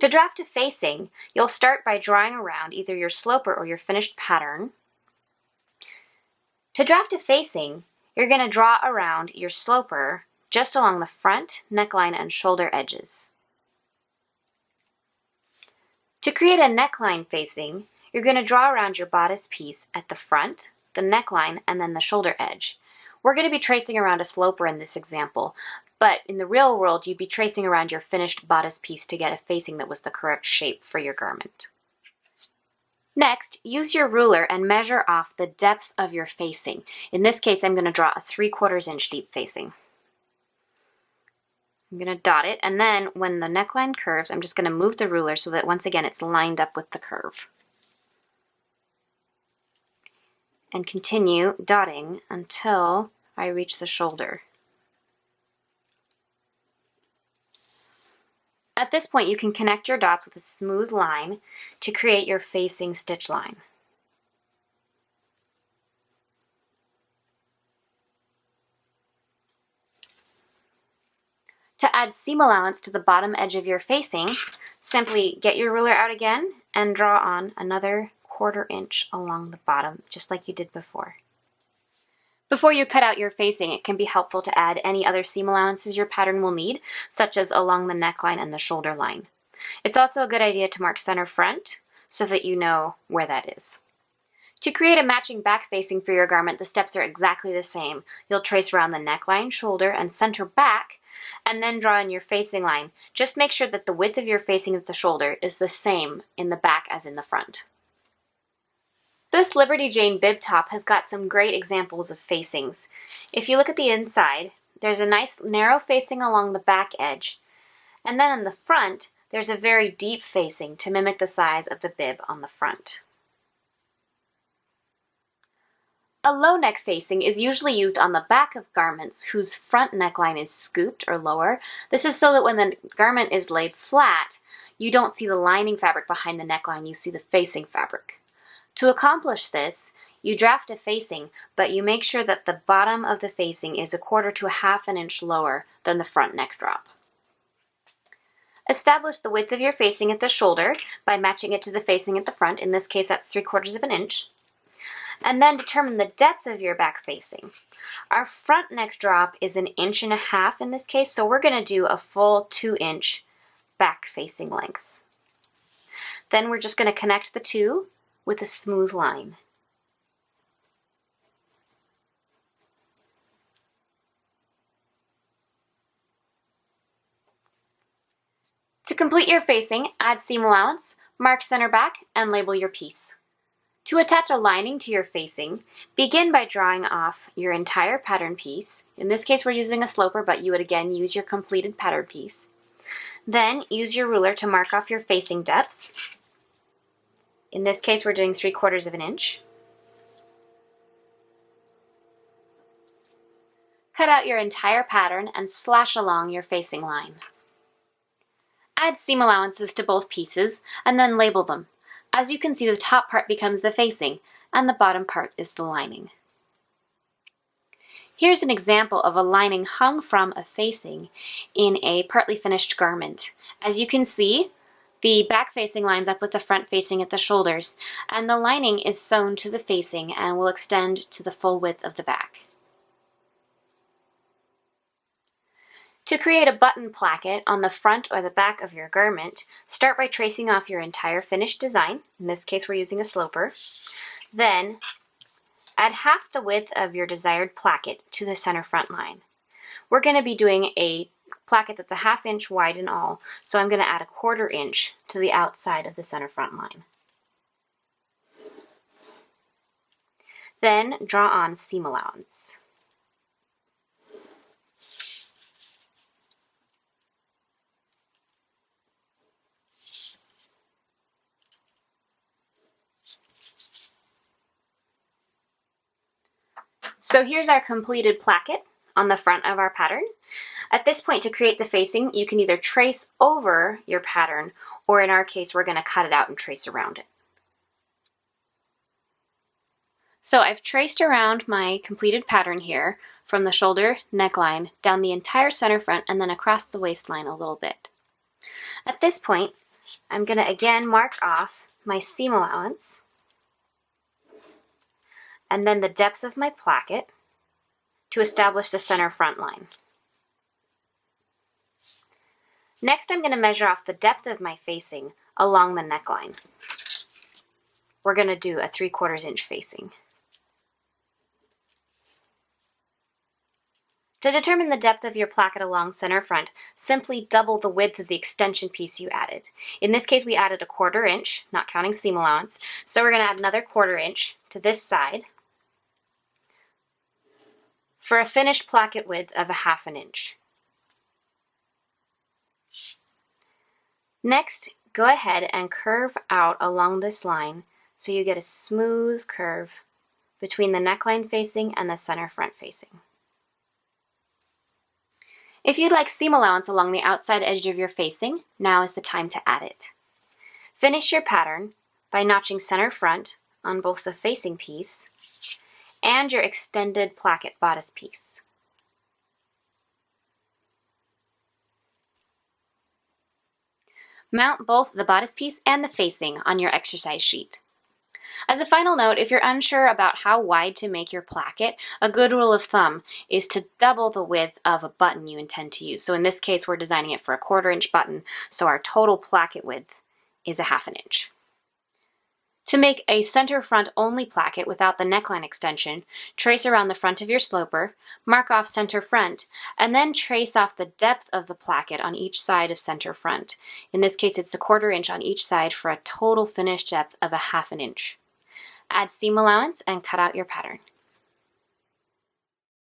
To draft a facing, you'll start by drawing around either your sloper or your finished pattern. To draft a facing, you're going to draw around your sloper just along the front, neckline, and shoulder edges. To create a neckline facing, you're going to draw around your bodice piece at the front, the neckline, and then the shoulder edge. We're going to be tracing around a sloper in this example, but in the real world, you'd be tracing around your finished bodice piece to get a facing that was the correct shape for your garment. Next, use your ruler and measure off the depth of your facing. In this case, I'm going to draw a 3/4 inch deep facing. I'm going to dot it, and then when the neckline curves, I'm just going to move the ruler so that once again it's lined up with the curve. And continue dotting until I reach the shoulder. At this point, you can connect your dots with a smooth line to create your facing stitch line. To add seam allowance to the bottom edge of your facing, simply get your ruler out again and draw on another 1/4 inch along the bottom, just like you did before. Before you cut out your facing, it can be helpful to add any other seam allowances your pattern will need, such as along the neckline and the shoulder line. It's also a good idea to mark center front so that you know where that is. To create a matching back facing for your garment, the steps are exactly the same. You'll trace around the neckline, shoulder, and center back, and then draw in your facing line. Just make sure that the width of your facing at the shoulder is the same in the back as in the front. This Liberty Jane bib top has got some great examples of facings. If you look at the inside, there's a nice narrow facing along the back edge, and then in the front, there's a very deep facing to mimic the size of the bib on the front. A low neck facing is usually used on the back of garments whose front neckline is scooped or lower. This is so that when the garment is laid flat, you don't see the lining fabric behind the neckline, you see the facing fabric. To accomplish this, you draft a facing, but you make sure that the bottom of the facing is 1/4 to 1/2 inch lower than the front neck drop. Establish the width of your facing at the shoulder by matching it to the facing at the front. In this case, that's 3/4 inch. And then determine the depth of your back facing. Our front neck drop is 1.5 inches in this case, so we're going to do a full 2-inch back facing length. Then we're just going to connect the two with a smooth line. To complete your facing, add seam allowance, mark center back, and label your piece. To attach a lining to your facing, begin by drawing off your entire pattern piece. In this case, we're using a sloper, but you would again use your completed pattern piece. Then use your ruler to mark off your facing depth. In this case, we're doing 3/4 inch. Cut out your entire pattern and slash along your facing line. Add seam allowances to both pieces and then label them. As you can see, the top part becomes the facing and the bottom part is the lining. Here's an example of a lining hung from a facing in a partly finished garment. As you can see, the back facing lines up with the front facing at the shoulders, and the lining is sewn to the facing and will extend to the full width of the back. To create a button placket on the front or the back of your garment, start by tracing off your entire finished design. In this case, we're using a sloper. Then add half the width of your desired placket to the center front line. We're going to be doing a placket that's 1/2 inch wide in all, so I'm going to add 1/4 inch to the outside of the center front line. Then draw on seam allowance. So here's our completed placket on the front of our pattern. At this point, to create the facing, you can either trace over your pattern, or in our case, we're going to cut it out and trace around it. So I've traced around my completed pattern here from the shoulder neckline down the entire center front and then across the waistline a little bit. At this point, I'm going to again mark off my seam allowance and then the depth of my placket to establish the center front line. Next, I'm going to measure off the depth of my facing along the neckline. We're going to do a 3/4 inch facing. To determine the depth of your placket along center front, simply double the width of the extension piece you added. In this case, we added a 1/4 inch, not counting seam allowance, so we're going to add another 1/4 inch to this side for a finished placket width of 1/2 inch. Next, go ahead and curve out along this line so you get a smooth curve between the neckline facing and the center front facing. If you'd like seam allowance along the outside edge of your facing, now is the time to add it. Finish your pattern by notching center front on both the facing piece and your extended placket bodice piece. Mount both the bodice piece and the facing on your exercise sheet. As a final note, if you're unsure about how wide to make your placket, a good rule of thumb is to double the width of a button you intend to use. So in this case, we're designing it for a 1/4 inch button, so our total placket width is 1/2 inch. To make a center front only placket without the neckline extension, trace around the front of your sloper, mark off center front, and then trace off the depth of the placket on each side of center front. In this case, it's a 1/4 inch on each side for a total finished depth of 1/2 inch. Add seam allowance and cut out your pattern.